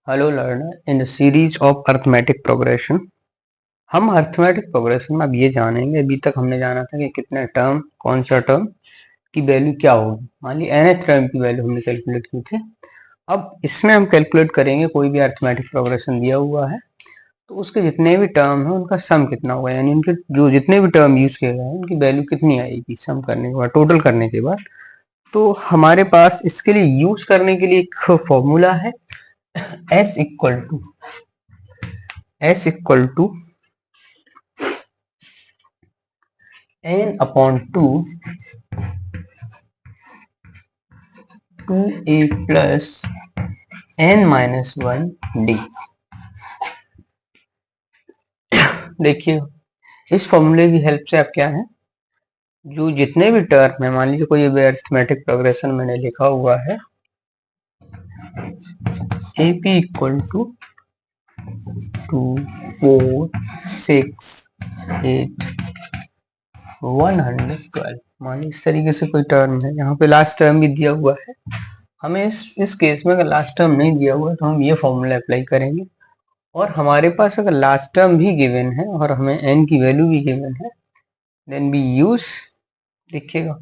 Hello learner in the series of arithmetic progression. हम arithmetic progression में अब ये जानेंगे। अभी तक हमने जाना था कि कितने टर्म, कौन सा टर्म की वैल्यू क्या होगी। मान ली nth टर्म की वैल्यू हमने कैलकुलेट की थी। अब इसमें हम कैलकुलेट करेंगे कोई भी अर्थमेटिक प्रोग्रेशन दिया हुआ है तो उसके जितने भी टर्म है उनका सम कितना होगा, यानी उनके जो जितने भी टर्म यूज किए गए हैं उनकी वैल्यू कितनी आएगी सम करने के बाद, टोटल करने के बाद। तो हमारे पास इसके लिए यूज करने के लिए एक फॉर्मूला है, s equal to n upon 2a plus n minus 1d। देखिए इस फॉर्मूले की हेल्प से आप क्या है, जो जितने भी टर्म है, मान लीजिए कोई भी अरिथमेटिक प्रोग्रेशन मैंने लिखा हुआ है ap इक्वल टू 2 4 6 8 112। मान लीजिए इस तरीके से कोई टर्म है, यहाँ पे लास्ट टर्म भी दिया हुआ है। हमें इस केस में अगर लास्ट टर्म नहीं दिया हुआ है तो हम ये फॉर्मूला अप्लाई करेंगे, और हमारे पास अगर लास्ट टर्म भी गिवन है और हमें n की वैल्यू भी गिवन है, देन बी यूज, देखिएगा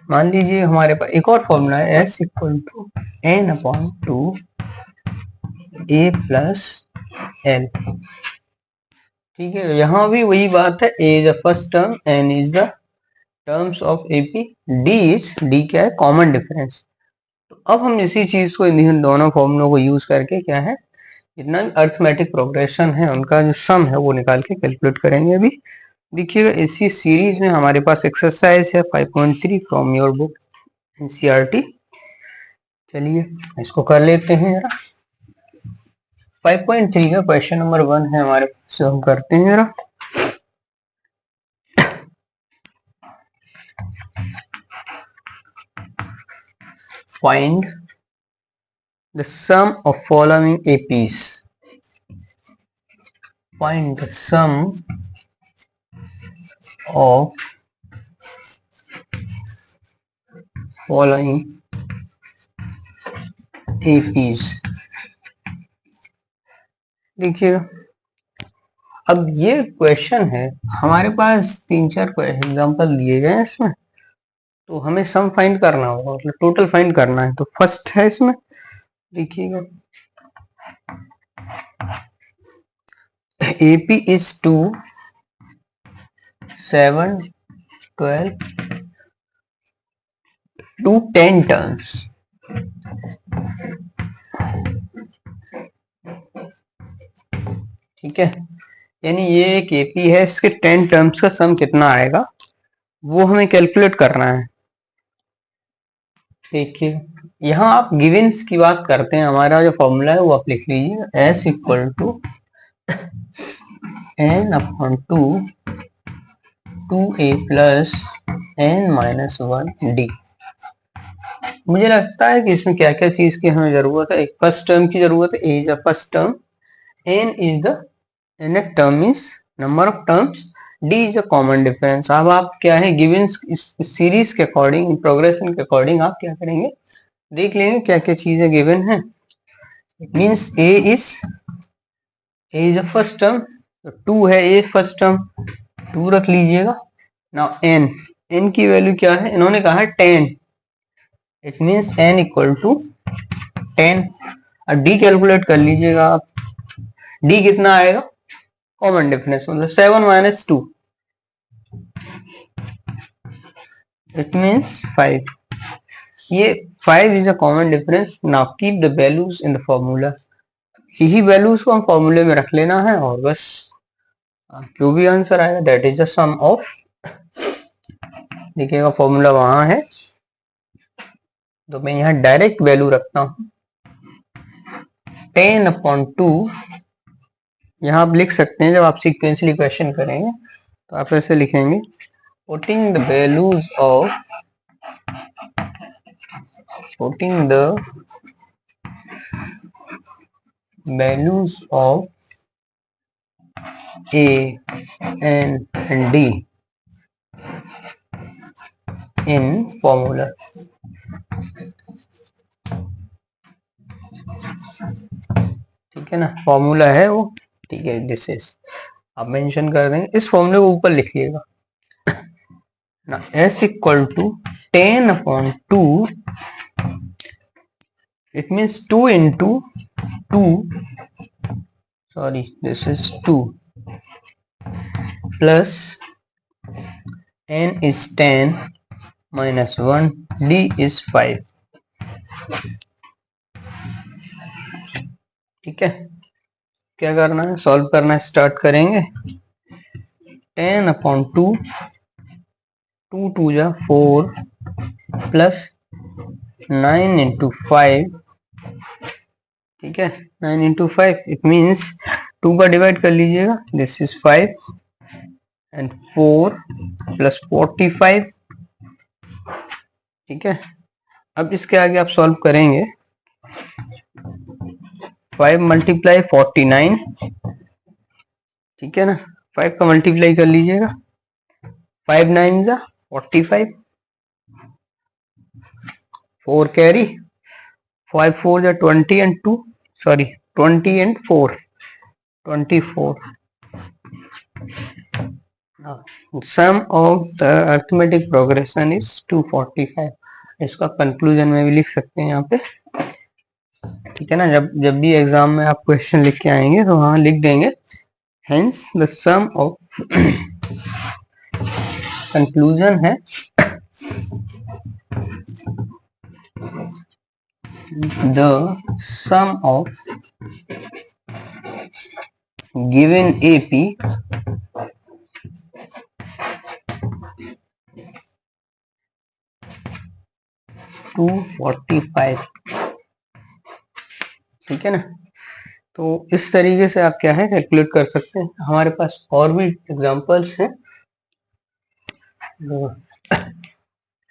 मान लीजिए हमारे पास एक और फॉर्मूला है s equal to n upon 2 a plus l। ठीक है, यहाँ भी वही बात है, a is the first term, n is the terms of ap, d क्या है, कॉमन डिफरेंस। तो अब हम इसी चीज को, इन दोनों फॉर्मूलों को यूज करके क्या है, जितना भी अर्थमेटिक प्रोग्रेशन है उनका जो सम है वो निकाल के कैलकुलेट करेंगे। अभी देखिएगा इसी सीरीज में हमारे पास एक्सरसाइज है 5.3 फ्रॉम योर बुक एनसीईआरटी। चलिए इसको कर लेते हैं जरा। 5.3 का क्वेश्चन नंबर 1 है हमारे पास, हम करते हैं जरा। Find the sum of following APs. Find the sum of following APs. देखिएगा अब ये क्वेश्चन है, हमारे पास 3-4 एग्जांपल दिए गए हैं इसमें, तो हमें सम फाइंड करना होगा, मतलब टोटल फाइंड करना है। तो फर्स्ट है इसमें, देखिएगा AP इज 2 7 12 to 10 टर्म्स। ठीक है, यानी ये एक AP है, इसके 10 टर्म्स का सम कितना आएगा वो हमें कैलकुलेट करना है। देखिए यहाँ आप गिवेंस की बात करते हैं, हमारा जो फॉर्मूला है वो आप लिख लीजिए, s equal to n upon 2a plus n minus 1d। मुझे लगता है कि इसमें क्या क्या चीज की हमें जरूरत है। एक फर्स्ट टर्म की जरूरत है, a is the first term, n is the nth term means number of terms, d is a common difference. अब आप क्या है, गिवन इस सीरीज के अकॉर्डिंग, प्रोग्रेशन के अकॉर्डिंग आप क्या करेंगे, देख लेंगे क्या क्या चीजें गिवन है। Means a is the first term, तो 2 है a फर्स्ट टर्म, 2 रख लीजिएगा। नाउ n की वैल्यू क्या है, इन्होंने कहा है 10, it means n equal to 10। अब d कैलकुलेट कर लीजिएगा आप, d कितना आएगा, कॉमन डिफरेंस मतलब 7 माइनस 2, इट मींस 5। ये 5 is a common difference. Now keep the values in the formula. यही वैल्यूज को हम फॉर्मूले में रख लेना है और बस जो भी आंसर आएगा that is the sum of, देखिएगा फॉर्मूला वहां है तो मैं यहाँ डायरेक्ट वैल्यू रखता हूँ 10 अपॉन 2। यहाँ आप लिख सकते हैं, जब आप सीक्वेंसली क्वेश्चन करेंगे तो आप ऐसे लिखेंगे, putting the values of, putting the values of A, N and D in formula। ठीक है ना, फॉर्मूला है वो, ठीक है, दिस इज, आप मेंशन कर देंगे, इस फॉर्मूले को ऊपर लिखिएगा ना, s equal to 10/2, it means 2 into 2, sorry this is 2 plus n is 10 minus 1, d is 5। ठीक है, क्या करना है, सॉल्व करना स्टार्ट करेंगे। 10/2, 2 2 जा 4 प्लस 9 into 5, ठीक है, 9 into 5 इट मीन्स 2 का डिवाइड कर लीजिएगा, दिस इज 5 एंड 4 प्लस 45। ठीक है, अब इसके आगे आप सॉल्व करेंगे, 5 मल्टीप्लाई 49, ठीक है ना, 5 का मल्टीप्लाई कर लीजिएगा, 5 9 जा 45, 4 कैरी, 5 4 जा 20 and 2, sorry 20 and 4, 24। Sum of the arithmetic progression is 245। इसका कंक्लूजन में भी लिख सकते हैं यहाँ पे, ठीक है ना, जब भी एग्जाम में आप क्वेश्चन लिख के आएंगे तो वहां लिख देंगे, hence the sum of, conclusion है the sum of given AP to 45। ठीक है ना, तो इस तरीके से आप क्या है कैलकुलेट कर सकते हैं। हमारे पास और भी एग्जांपल्स हैं,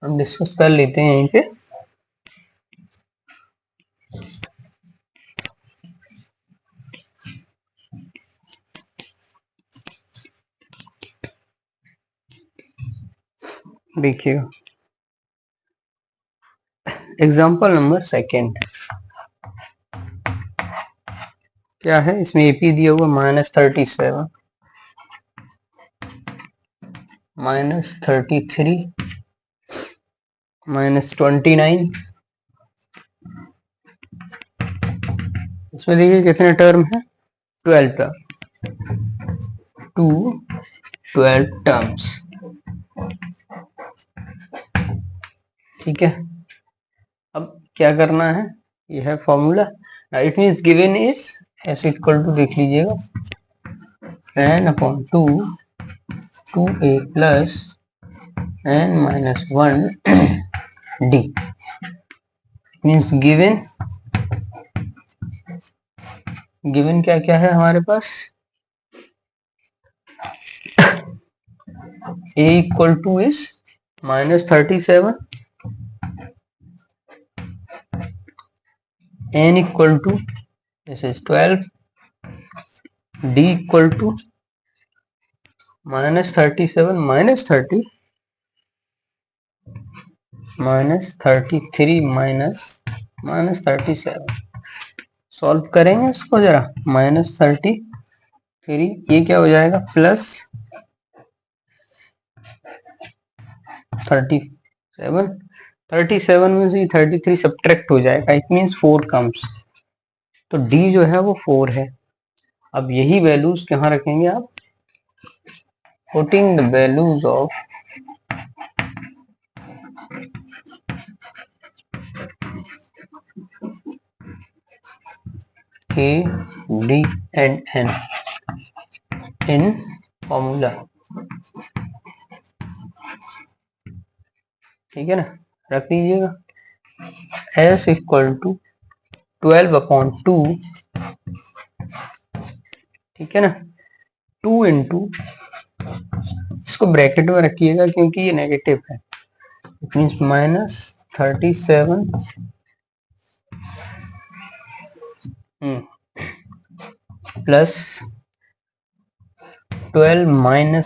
हम डिस्कस कर लेते हैं यहीं पे। देखिएगा एग्जांपल नंबर सेकेंड क्या है, इसमें AP दिया हुआ -37, -33, -29। इसमें देखिए कितने टर्म है, 12 टर्म, 12 टर्म्स। ठीक है, अब क्या करना है, यह है formula, it means given is s equal to, देख लीजिएगा, n/2 2a plus n-1 d, means given क्या क्या है हमारे पास, a equal to is -37, n equal to this is 12, d equal to -37 -30 -33 -37। Solve करेंगे इसको जरा, -33 ये क्या हो जाएगा, प्लस 37, 37 में से 33 सब्ट्रैक्ट हो जाएगा, इट मीन्स 4 कम्स, तो d जो है वो 4 है। अब यही वैल्यूज कहाँ रखेंगे आप, putting the values of A, D and N in formula। ठीक है ना, रख दीजिएगा, S इक्वल टू 12/2, ठीक है ना, 2 इंटू, इसको ब्रैकेट में रखिएगा क्योंकि ये नेगेटिव है, it means -37 plus 12 - 1,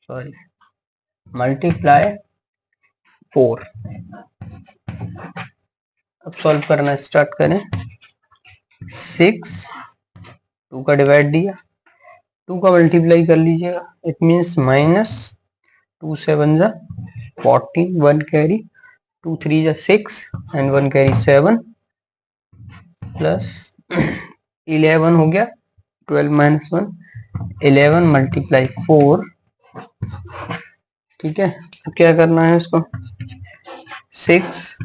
sorry, multiply 4। अब सॉल्व करना स्टार्ट करें। 6 2 का डिवाइड दिया, 2 का मल्टीप्लाई कर लीजिएगा, इट मीन्स माइनस 2 7 जा 14, 1 कैरी, 2 3 जा 6 एंड 1 कैरी 7 प्लस 11 हो गया, 12 माइनस 1 11 मल्टीप्लाई 4। ठीक है, तो क्या करना है इसको, 6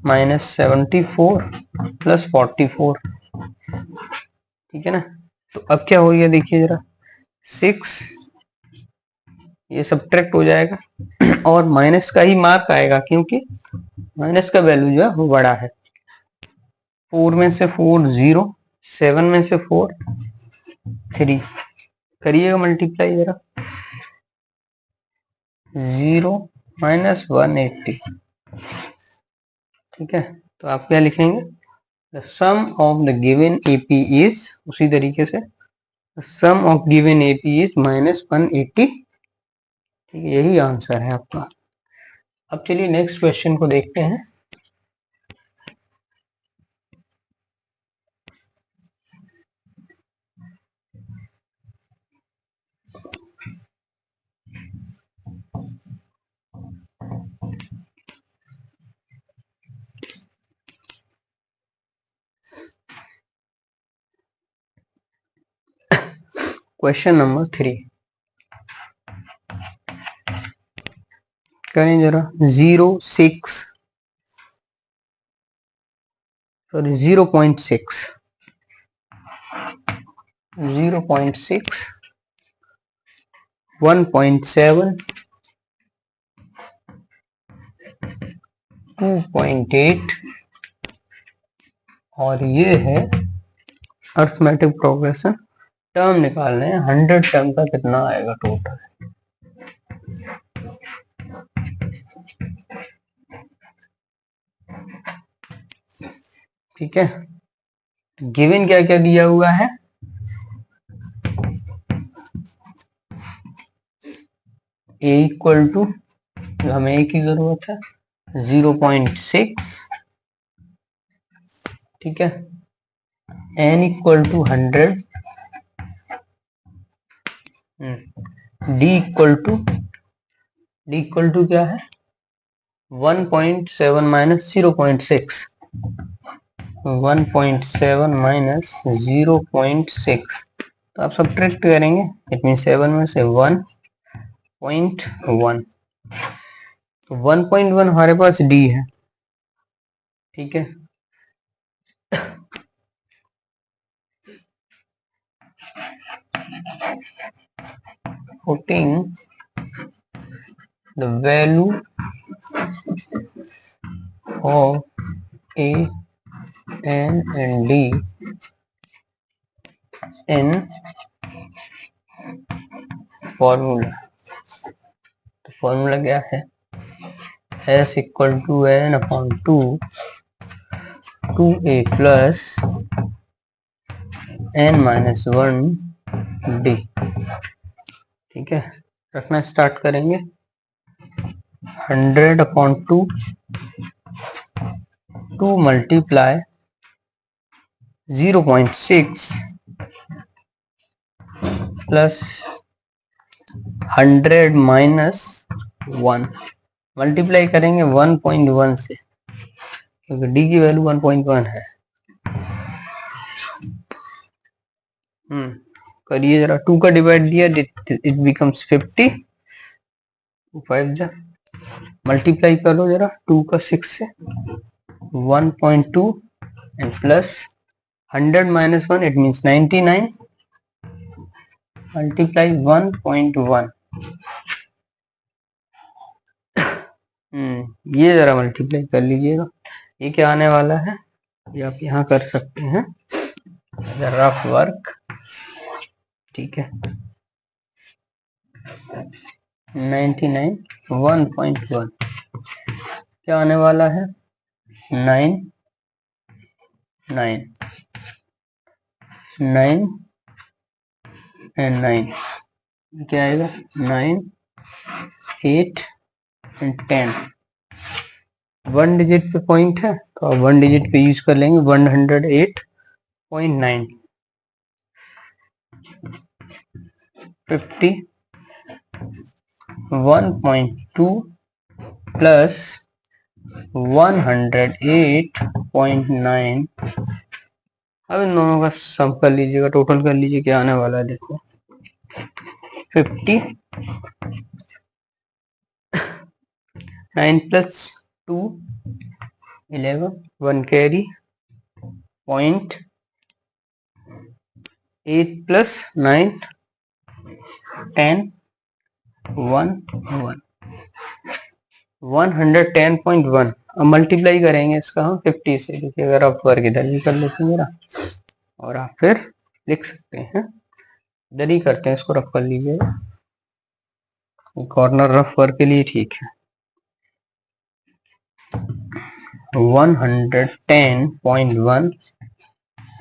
माइनस 74 प्लस 44। ठीक है ना, तो अब क्या हो गया देखिए जरा, 6 ये सब्ट्रैक्ट हो जाएगा और माइनस का ही मार्क आएगा क्योंकि माइनस का वैल्यू जो है वो बड़ा है। 4 में से 4 0, 7 में से 4 3, करिएगा मल्टीप्लाई जरा, 0 माइनस 180। ठीक है, तो आप क्या लिखेंगे, the sum of the given AP is, उसी तरीके से sum of given AP is minus 180। ठीक है, यही आंसर है आपका। अब चलिए नेक्स्ट क्वेश्चन को देखते हैं। क्वेश्चन नंबर 3 करें जरा, 0.6 0.6 1.7 2.8 और ये है अर्थमेटिक प्रोग्रेशन। टर्म निकालने हैं, 100 टर्म का कितना आएगा टोटल। ठीक है, गिवन क्या क्या दिया हुआ है, a इक्वल टू, हमें a की जरूरत है, 0.6। ठीक है, n equal to 100, d equal to क्या है, 1.7 माइनस 0.6, 1.7 माइनस 0.6, तो आप सब्ट्रैक्ट करेंगे, इट मीन 7 में से 1.1, तो 1.1 हमारे पास d है। ठीक है, putting the value of a, n and d in formula. तो फॉर्मूला क्या है, s equal to n upon 2a plus n minus 1 d। ठीक है, रखना स्टार्ट करेंगे, 100 अपॉन 2 मल्टीप्लाई 0.6 प्लस 100 माइनस 1, मल्टीप्लाई करेंगे 1.1 से क्योंकि d की वैल्यू 1.1 है। करिए जरा, 2 का डिवाइड दिया, इट बिकम्स 50, 5 जा, मल्टीप्लाई करो जरा 2 का 6 से, 1.2 and plus 100 minus 1 it means 99 multiply 1.1। ये जरा मल्टीप्लाई कर लीजिएगा, ये क्या आने वाला है, ये आप यहाँ कर सकते हैं रफ वर्क। ठीक है, 99 1.1 क्या आने वाला है, 9 9 9 एंड 9, क्या आएगा 9 8 एंड 10। 1 डिजिट पे पॉइंट है तो तो अब 1 डिजिट पे यूज कर लेंगे 108.9 51.2 प्लस 108.9। अब इन दोनों का सम कर लीजिएगा, टोटल कर लीजिए क्या आने वाला है। देखो 59 प्लस 2 11 1 कैरी 0.8 प्लस 9 10 1 1 110.1। अब मल्टीप्लाई करेंगे इसका हम 50 से। देखिए अगर आप वर्ग इधर भी कर लेते हैं ना, और आप फिर लिख सकते हैं, इधर ही करते हैं, इसको रफ कर लीजिएगा, कॉर्नर रफ वर्क के लिए ठीक है। 110.1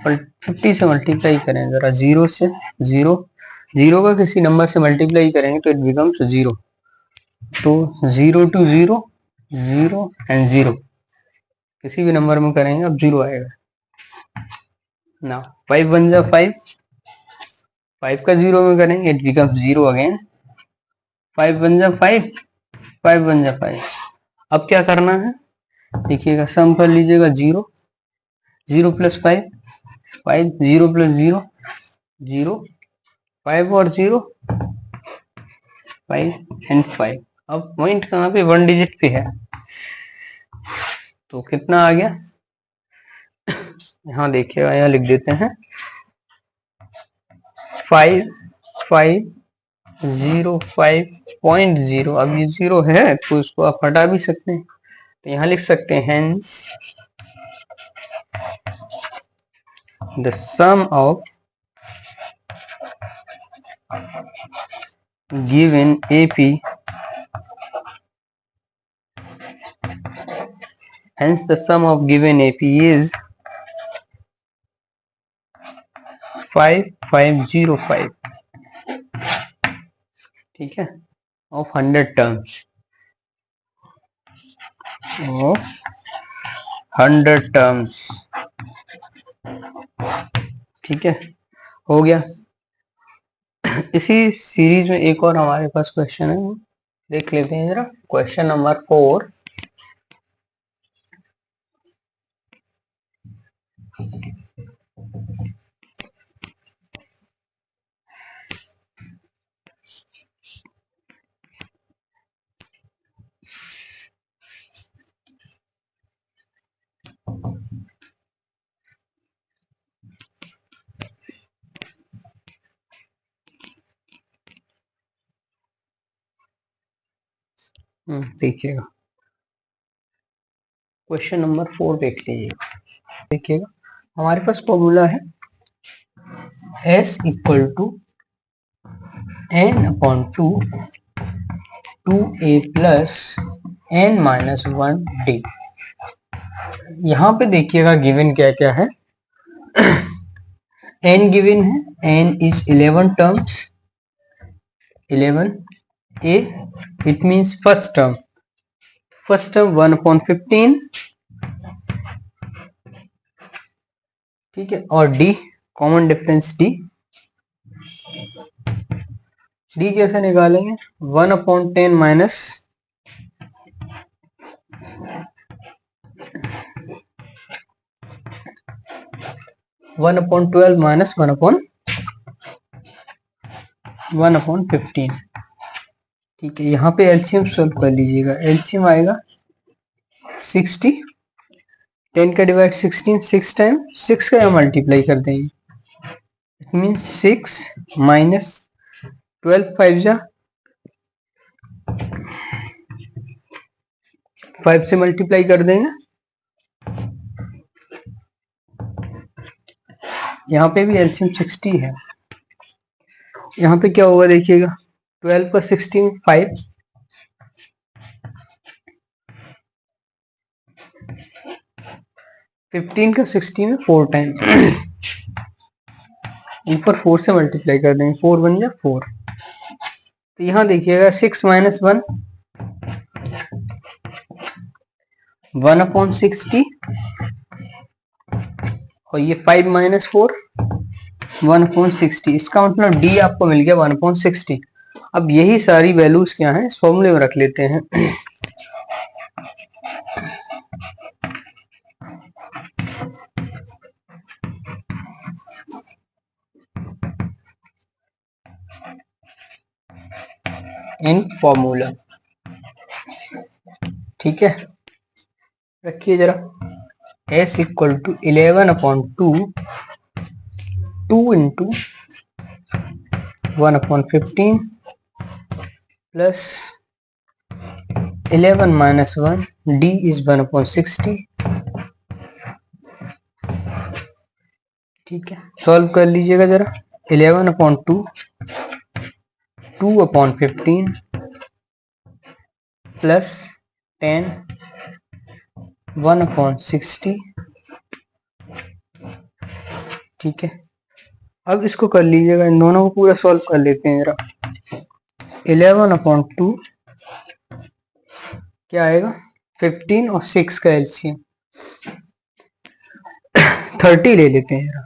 50 से मल्टीप्लाई करें जरा, जीरो से, जीरो जीरो का किसी नंबर से मल्टीप्लाई करेंगे तो इट बिकम्स 0। तो 0 to 0 0 एंड 0 किसी भी नंबर में करेंगे अब 0 आएगा ना। 5 बन जा 5, 5 का 0 में करेंगे इट बिकम्स 0 अगेन। 5 बन जा 5, 5 बन जा 5। अब क्या करना है देखिएगा, सम कर लीजिएगा 0 0 प्लस 5 5 0 प्लस 0 0 5 और 0 5 एंड 5। अब पॉइंट कहाँ पे, 1 डिजिट पे है, तो कितना आ गया यहाँ देखिएगा, यहाँ लिख देते हैं 5 5 0 5.0। अब ये 0 है तो इसको आप हटा भी सकते हैं, तो यहाँ लिख सकते हैं hence the sum of given AP, hence the sum of given AP is 5505, ठीक है, of 100 terms, of 100 terms, ठीक है, हो गया। इसी सीरीज में एक और हमारे पास क्वेश्चन है, देख लेते हैं जरा। क्वेश्चन नंबर 4, देखिएगा क्वेश्चन नंबर 4 देख लीजिएगा। देखिएगा हमारे पास फॉर्मूला है S equal to n/2 2a plus n-1d। यहाँ पे देखिएगा गिवन क्या क्या है। n गिवन है, n is 11 terms, 11 a, it means first term 1/15, ठीक है, और d कॉमन डिफरेंस d कैसे निकालेंगे, 1/10 माइनस 1/12 माइनस 1/15, ठीक है। यहाँ पे एलसीएम सॉल्व कर लीजिएगा, एलसीएम आएगा 60, 10 का डिवाइड 16 6 टाइम 6 का यहाँ मल्टीप्लाई कर देंगे, इट मीन्स 6 माइनस 12 5 जा 5 से मल्टीप्लाई कर देंगे, यहाँ पे भी एलसीएम 60 है। यहाँ पे क्या होगा देखिएगा, 12 पर 16 5, 15 का 60 में 4 टाइम, ऊपर 4 से मल्टीप्लाई कर देंगे, 4 बन जाए 4। तो यहाँ देखिएगा 6 माइनस 1 1/60 और ये 5 माइनस 4 1/60, इसका मतलब डी आपको मिल गया 1/60। अब यही सारी वैल्यूज क्या है, इस फॉर्मूले में रख लेते हैं। इन फॉर्मूला, ठीक है, रखिए जरा। s equal to 11/2 2 into 1/15 plus 11 minus 1 d is 1/60। ठीक है, सॉल्व कर लीजिएगा जरा। 11/2 2/15 प्लस 10 1/60। ठीक है, अब इसको कर लीजिएगा, इन दोनों को पूरा सॉल्व कर लेते हैं जरा। 11/2 क्या आएगा, 15 और 6 का एलसीएम 30 ले लेते हैं जरा।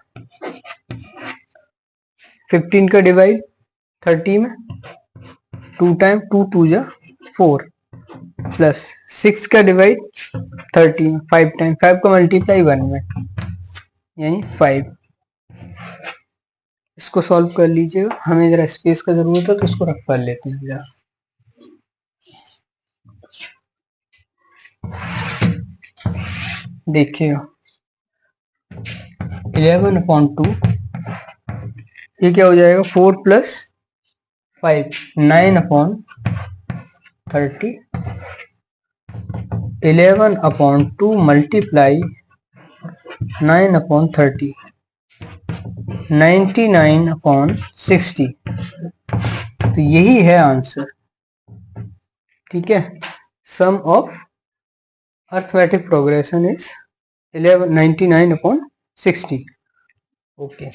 15 का डिवाइड 30 में 2 टाइम 2 2 जा 4 प्लस 6 का डिवाइड 30 में 5 टाइम 5 का मल्टीप्लाई 1 में यानी 5। इसको सॉल्व कर लीजिएगा, हमें जरा स्पेस का जरूरत है तो इसको रख कर लेते हैं जरा। देखिएगा 11/2 ये क्या हो जाएगा, 4 प्लस 5 9/30 11/2 मल्टीप्लाई 9/30 99/60। तो यही है आंसर। ठीक है, sum of arithmetic progression is 99/60। Okay.